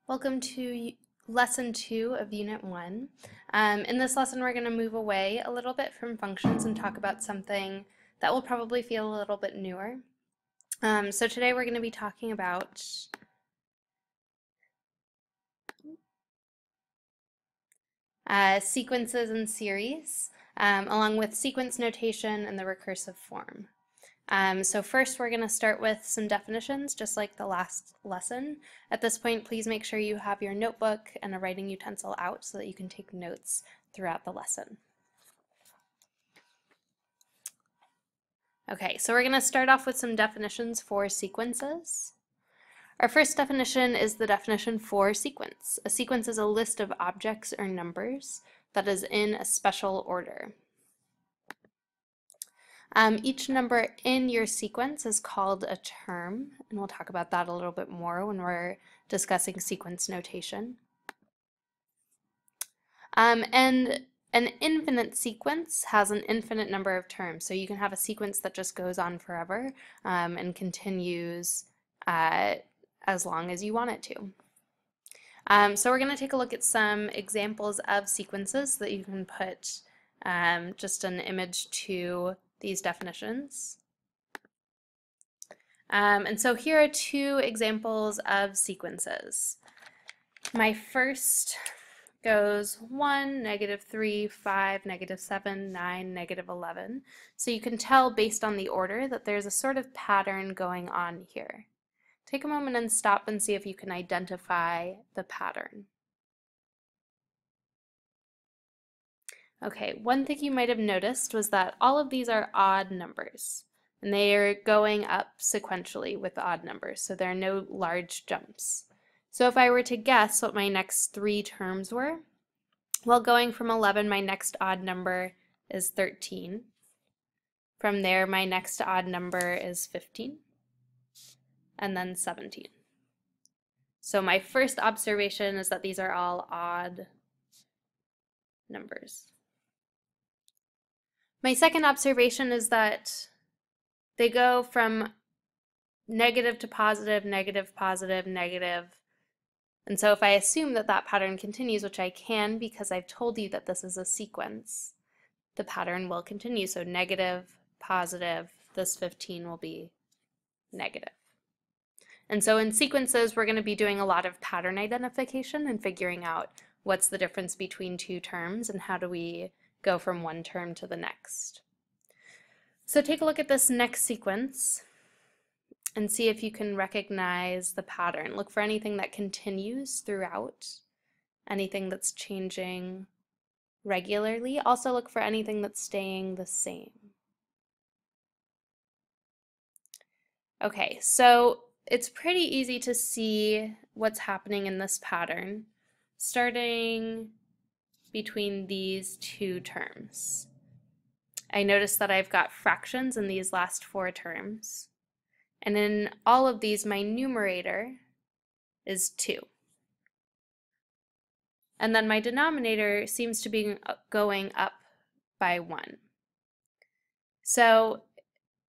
Welcome to lesson 2 of unit 1. In this lesson we're going to move away a little bit from functions and talk about something that will probably feel a little bit newer. So today we're going to be talking about sequences and series, along with sequence notation and the recursive form. So first we're going to start with some definitions, just like the last lesson. At this point, please make sure you have your notebook and a writing utensil out so that you can take notes throughout the lesson. Okay, so we're going to start off with some definitions for sequences. Our first definition is the definition for sequence. A sequence is a list of objects or numbers that is in a special order. Each number in your sequence is called a term, and we'll talk about that a little bit more when we're discussing sequence notation. And an infinite sequence has an infinite number of terms, so you can have a sequence that just goes on forever and continues as long as you want it to. So we're going to take a look at some examples of sequences so that you can put just an image to these definitions. And so here are two examples of sequences. My first goes 1, -3, 5, -7, 9, -11. So you can tell based on the order that there's a sort of pattern going on here. Take a moment and stop and see if you can identify the pattern. Okay, one thing you might have noticed was that all of these are odd numbers, and they are going up sequentially with odd numbers, so there are no large jumps. So if I were to guess what my next 3 terms were, well, going from 11, my next odd number is 13. From there, my next odd number is 15, and then 17. So my first observation is that these are all odd numbers. My second observation is that they go from negative to positive, negative, positive, negative. And so if I assume that that pattern continues, which I can because I've told you that this is a sequence, the pattern will continue. So negative, positive, this 15 will be negative. And so in sequences, we're going to be doing a lot of pattern identification and figuring out what's the difference between two terms and how do we go from one term to the next. So take a look at this next sequence and see if you can recognize the pattern. Look for anything that continues throughout, anything that's changing regularly. Also look for anything that's staying the same. Okay, so it's pretty easy to see what's happening in this pattern, starting between these two terms. I notice that I've got fractions in these last 4 terms, and in all of these my numerator is 2. And then my denominator seems to be going up by 1. So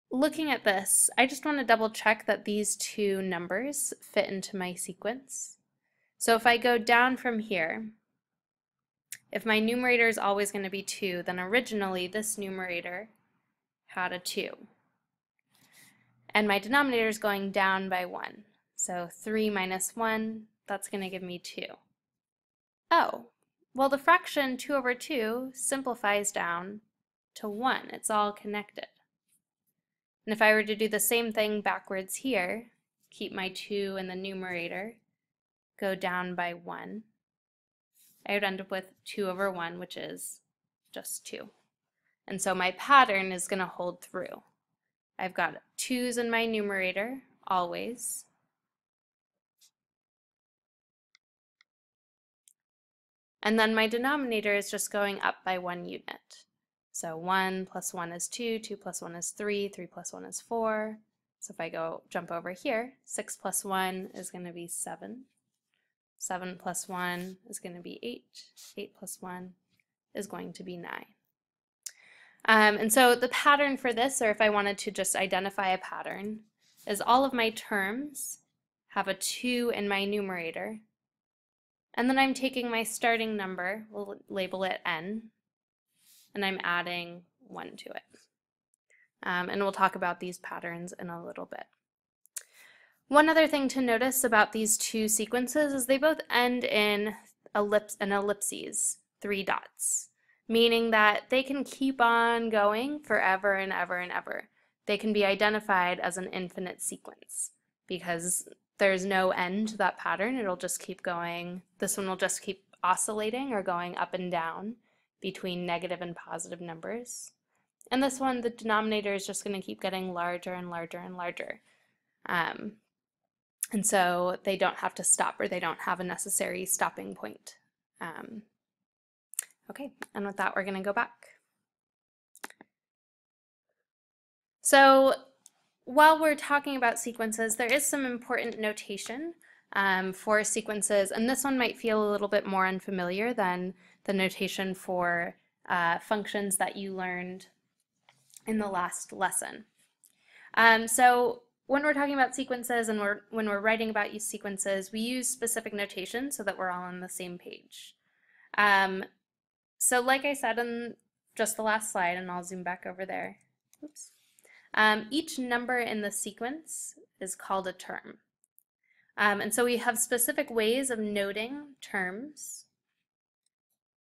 looking at this, I just want to double check that these two numbers fit into my sequence. So if I go down from here, if my numerator is always going to be 2, then originally this numerator had a 2. And my denominator is going down by 1. So 3 minus 1, that's going to give me 2. Oh, well the fraction 2 over 2 simplifies down to 1. It's all connected. And if I were to do the same thing backwards here, keep my 2 in the numerator, go down by 1, I would end up with 2 over 1, which is just 2. And so my pattern is going to hold through. I've got 2's in my numerator, always. And then my denominator is just going up by 1 unit. So 1 plus 1 is 2, 2 plus 1 is 3, 3 plus 1 is 4. So if I jump over here, 6 plus 1 is going to be 7. 7 plus 1 is going to be 8. 8 plus 1 is going to be 9. And so the pattern for this, or if I wanted to just identify a pattern, is all of my terms have a 2 in my numerator And then I'm taking my starting number, we'll label it n, and I'm adding 1 to it. And we'll talk about these patterns in a little bit. One other thing to notice about these two sequences is they both end in ellipses, 3 dots, meaning that they can keep on going forever and ever and ever. They can be identified as an infinite sequence because there's no end to that pattern. It'll just keep going. This one will just keep oscillating or going up and down between negative and positive numbers. And this one, the denominator is just going to keep getting larger and larger and larger. And so they don't have to stop, or they don't have a necessary stopping point. Okay, and with that, we're going to go back. So while we're talking about sequences, there is some important notation for sequences, and this one might feel a little bit more unfamiliar than the notation for functions that you learned in the last lesson. So when we're talking about sequences and when we're writing about sequences, we use specific notation so that we're all on the same page. So like I said in just the last slide, and I'll zoom back over there. Oops. Each number in the sequence is called a term. And so we have specific ways of noting terms.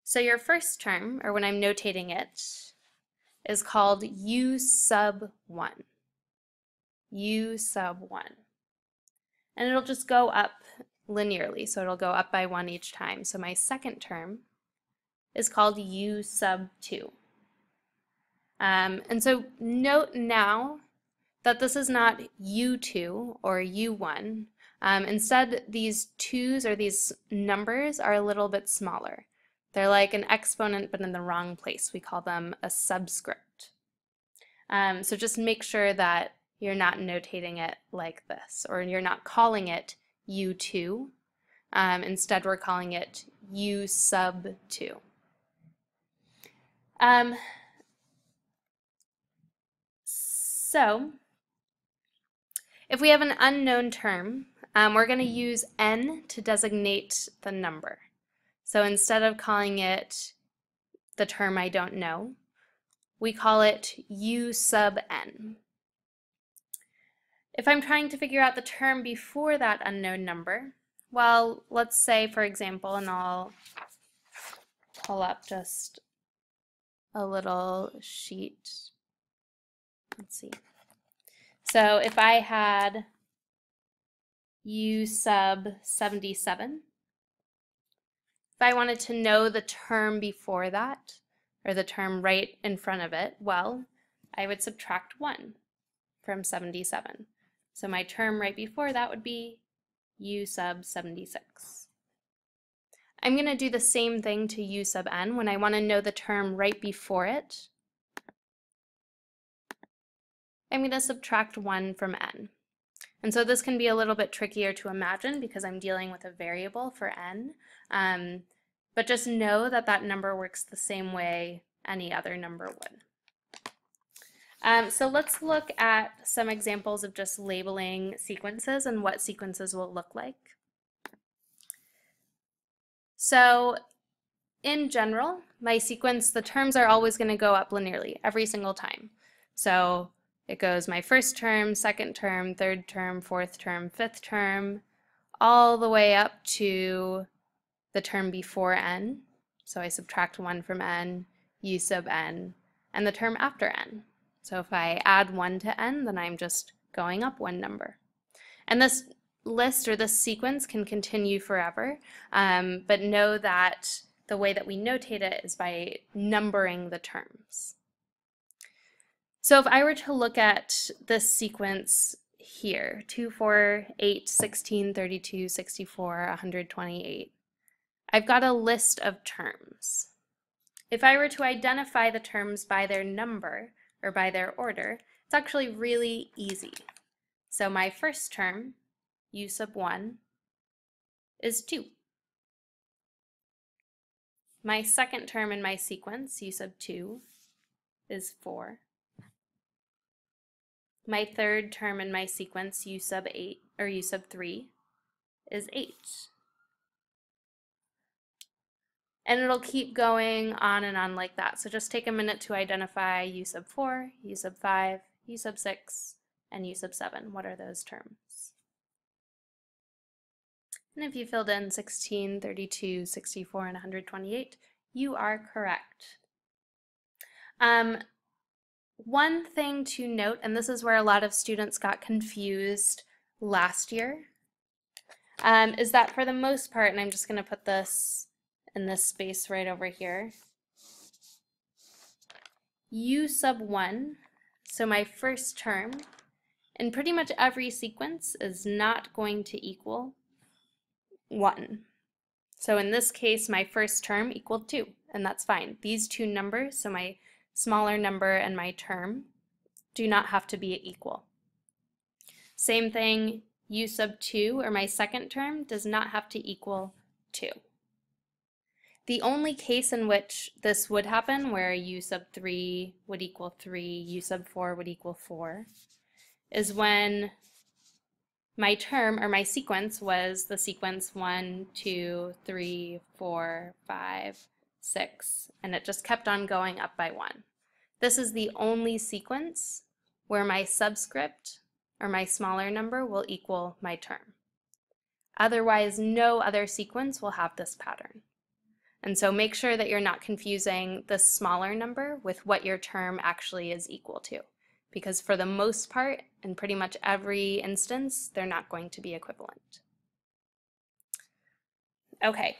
So your first term, or when I'm notating it, is called U sub 1. U sub 1. And it'll just go up linearly, so it'll go up by 1 each time. So my second term is called U sub 2. And so note now that this is not U2 or U1. Instead, these 2's or these numbers are a little bit smaller. They're like an exponent but in the wrong place. We call them a subscript. So just make sure that you're not notating it like this, or you're not calling it U2. Instead, we're calling it U sub 2. So if we have an unknown term, we're going to use n to designate the number. So instead of calling it the term I don't know, we call it U sub n. If I'm trying to figure out the term before that unknown number, well, let's say, for example, and I'll pull up just a little sheet. Let's see. So if I had U sub 77, if I wanted to know the term before that, or the term right in front of it, well, I would subtract 1 from 77. So my term right before that would be U sub 76. I'm going to do the same thing to U sub n when I want to know the term right before it. I'm going to subtract 1 from n. And so this can be a little bit trickier to imagine because I'm dealing with a variable for n. But just know that that number works the same way any other number would. So let's look at some examples of just labeling sequences and what sequences will look like. So in general, my sequence, the terms are always going to go up linearly every single time. So it goes my first term, second term, third term, fourth term, fifth term, all the way up to the term before n. So I subtract 1 from n, U sub n, and the term after n. So if I add 1 to n, then I'm just going up 1 number. And this list or this sequence can continue forever, but know that the way that we notate it is by numbering the terms. So if I were to look at this sequence here, 2, 4, 8, 16, 32, 64, 128, I've got a list of terms. If I were to identify the terms by their number or by their order, it's actually really easy. So my first term, U sub 1, is 2. My second term in my sequence, U sub 2, is 4. My third term in my sequence, U sub 8, or U sub 3, is 8. And it'll keep going on and on like that. So just take a minute to identify u sub 4, u sub 5, u sub 6, and u sub 7. What are those terms? And if you filled in 16, 32, 64, and 128, you are correct. One thing to note, and this is where a lot of students got confused last year, is that for the most part, and I'm just going to put this in this space right over here, u sub 1, so my first term, in pretty much every sequence is not going to equal 1. So in this case, my first term equaled 2, and that's fine. These two numbers, so my smaller number and my term, do not have to be equal. Same thing, u sub 2, or my second term, does not have to equal 2. The only case in which this would happen, where u sub 3 would equal 3, u sub 4 would equal 4, is when my term, or my sequence, was the sequence 1, 2, 3, 4, 5, 6, and it just kept on going up by 1. This is the only sequence where my subscript, or my smaller number, will equal my term. Otherwise, no other sequence will have this pattern. And so make sure that you're not confusing the smaller number with what your term actually is equal to, because for the most part, in pretty much every instance, they're not going to be equivalent. Okay,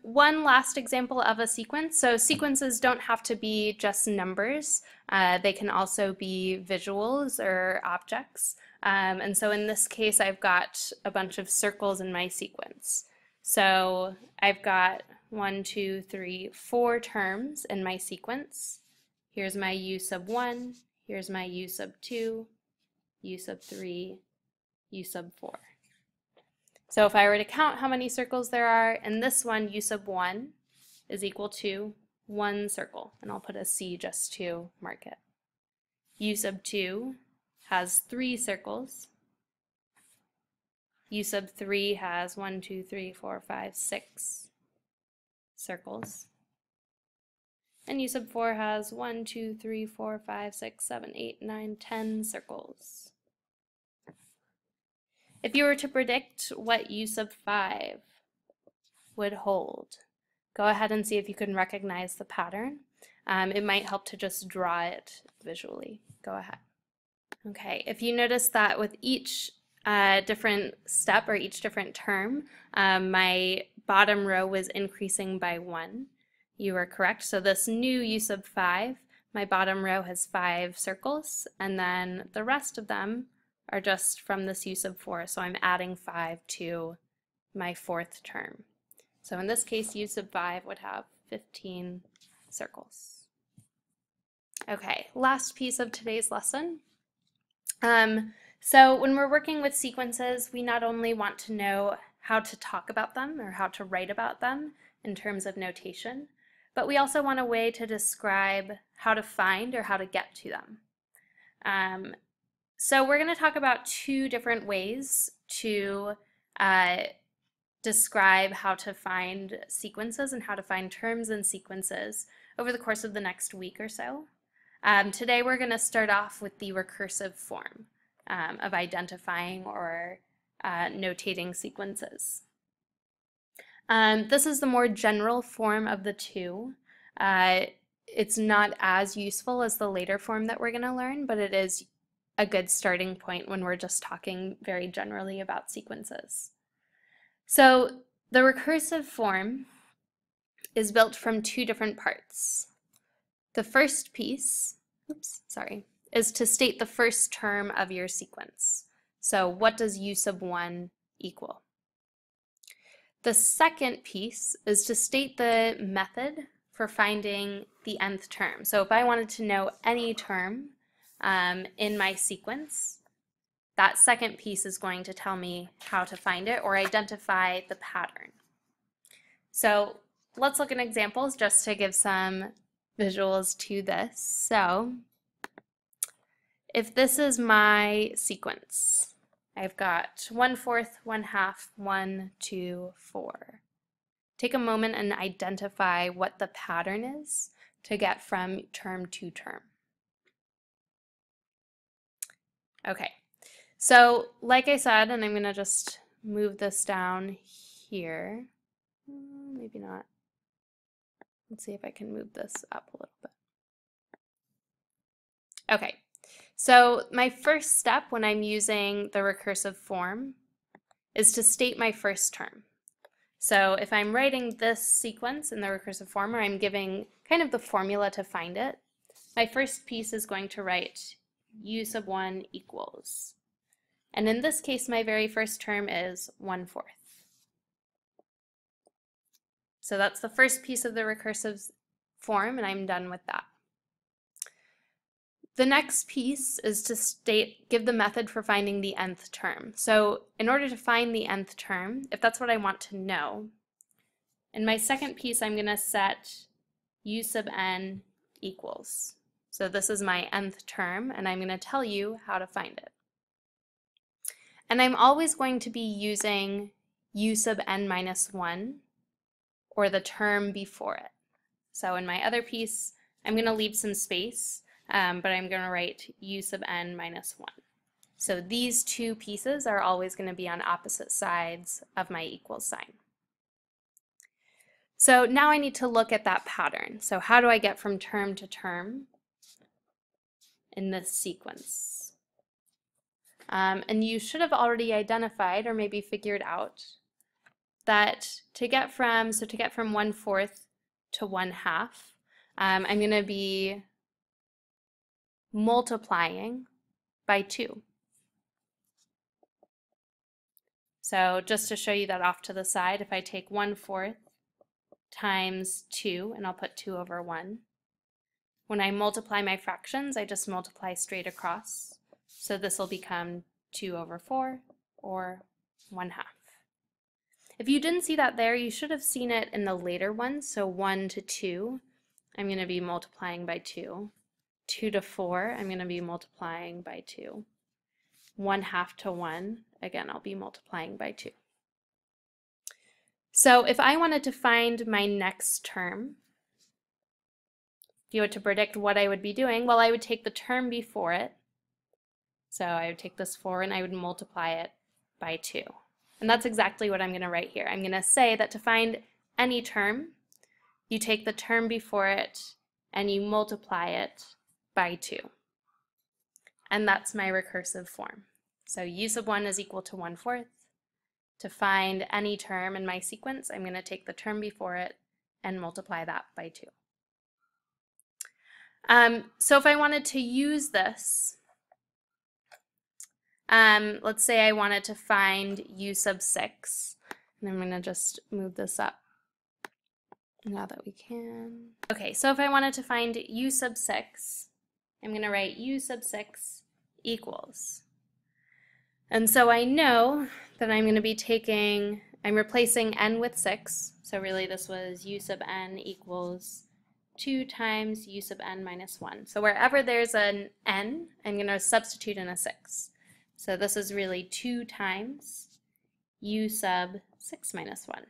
one last example of a sequence. So sequences don't have to be just numbers. They can also be visuals or objects. And so in this case, I've got a bunch of circles in my sequence. So I've got 1, 2, 3, 4 terms in my sequence. Here's my u sub 1, here's my u sub 2, u sub 3, u sub 4. So if I were to count how many circles there are, in this one, u sub 1 is equal to 1 circle, and I'll put a C just to mark it. U sub 2 has 3 circles. U sub 3 has 1, 2, 3, 4, 5, 6 circles. And u sub 4 has 1, 2, 3, 4, 5, 6, 7, 8, 9, 10 circles. If you were to predict what u sub 5 would hold, go ahead and see if you can recognize the pattern. It might help to just draw it visually. Go ahead. Okay, if you notice that with each different step or each different term, my bottom row was increasing by 1. You are correct. So this new u sub 5, my bottom row has 5 circles, and then the rest of them are just from this u sub 4. So I'm adding 5 to my 4th term. So in this case, u sub 5 would have 15 circles. Okay, last piece of today's lesson. So when we're working with sequences, we not only want to know how to talk about them or how to write about them in terms of notation, but we also want a way to describe how to find or how to get to them. So we're going to talk about 2 different ways to describe how to find sequences and how to find terms in sequences over the course of the next week or so. Today we're going to start off with the recursive form of identifying or notating sequences. This is the more general form of the 2. It's not as useful as the later form that we're going to learn, but it is a good starting point when we're just talking very generally about sequences. So the recursive form is built from 2 different parts. The first piece, is to state the first term of your sequence. So what does u sub 1 equal? The second piece is to state the method for finding the nth term. So if I wanted to know any term in my sequence, that second piece is going to tell me how to find it or identify the pattern. So let's look at examples just to give some visuals to this. So if this is my sequence, I've got 1/4, 1/2, 1, 2, 4. take a moment and identify what the pattern is to get from term to term. Okay, so like I said, and I'm going to just move this down here. Maybe not. Let's see if I can move this up a little bit. Okay, so my first step when I'm using the recursive form is to state my first term. So if I'm writing this sequence in the recursive form, or I'm giving kind of the formula to find it, my first piece is going to write u sub 1 equals. And in this case, my very first term is 1/4. So that's the first piece of the recursive form, and I'm done with that. The next piece is to give the method for finding the nth term. So in order to find the nth term, if that's what I want to know, in my second piece I'm going to set u sub n equals. So this is my nth term, and I'm going to tell you how to find it. And I'm always going to be using u sub n minus 1, or the term before it. So in my other piece, I'm going to leave some space, but I'm going to write u sub n minus 1. So these two pieces are always going to be on opposite sides of my equals sign. So now I need to look at that pattern. So how do I get from term to term in this sequence? And you should have already identified or maybe figured out that to get from 1/4 to 1/2, I'm going to be multiplying by 2. So just to show you that off to the side, if I take 1/4 times 2, and I'll put 2 over 1, when I multiply my fractions, I just multiply straight across. So this will become 2 over 4, or 1/2. If you didn't see that there, you should have seen it in the later ones. So 1 to 2, I'm going to be multiplying by 2. 2 to 4, I'm going to be multiplying by 2. 1/2 to 1, again, I'll be multiplying by 2. So if I wanted to find my next term, if you were to predict what I would be doing, well, I would take the term before it. So I would take this 4 and I would multiply it by 2. And that's exactly what I'm going to write here. I'm going to say that to find any term, you take the term before it and you multiply it by 2. And that's my recursive form. So u sub 1 is equal to 1/4. To find any term in my sequence, I'm going to take the term before it and multiply that by 2. So if I wanted to use this, let's say I wanted to find u sub 6, and I'm going to just move this up now that we can. Okay, so if I wanted to find u sub 6, I'm going to write u sub 6 equals. And so I know that I'm going to be I'm replacing n with 6, so really this was u sub n equals 2 times u sub n minus 1. So wherever there's an n, I'm going to substitute in a 6. So this is really 2 times u sub 6 minus 1.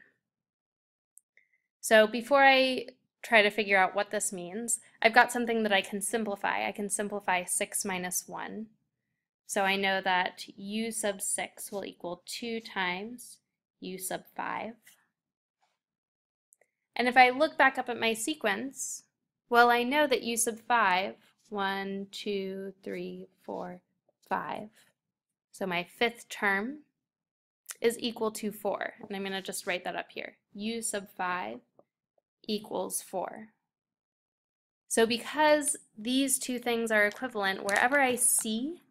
So before I try to figure out what this means, I've got something that I can simplify. I can simplify 6 minus 1. So I know that u sub 6 will equal 2 times u sub 5. And if I look back up at my sequence, well, I know that u sub 5, 1, 2, 3, 4, 5. So my 5th term is equal to 4. And I'm going to just write that up here. U sub 5 equals 4. So because these two things are equivalent, wherever I see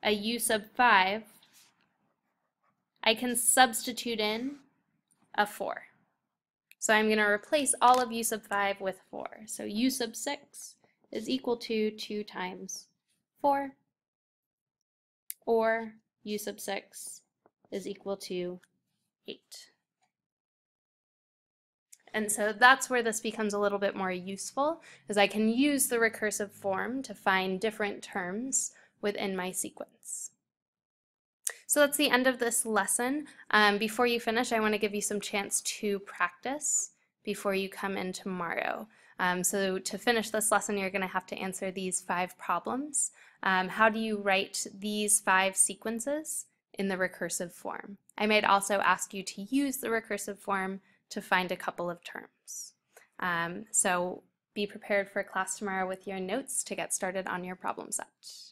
a u sub 5, I can substitute in a 4. So I'm going to replace all of u sub 5 with 4. So u sub 6 is equal to 2 times 4, or u sub 6 is equal to 8. And so that's where this becomes a little bit more useful, is I can use the recursive form to find different terms within my sequence. So that's the end of this lesson. Before you finish, I want to give you some chance to practice before you come in tomorrow. So to finish this lesson, you're going to have to answer these 5 problems. How do you write these 5 sequences in the recursive form? I might also ask you to use the recursive form to find a couple of terms. So be prepared for class tomorrow with your notes to get started on your problem set.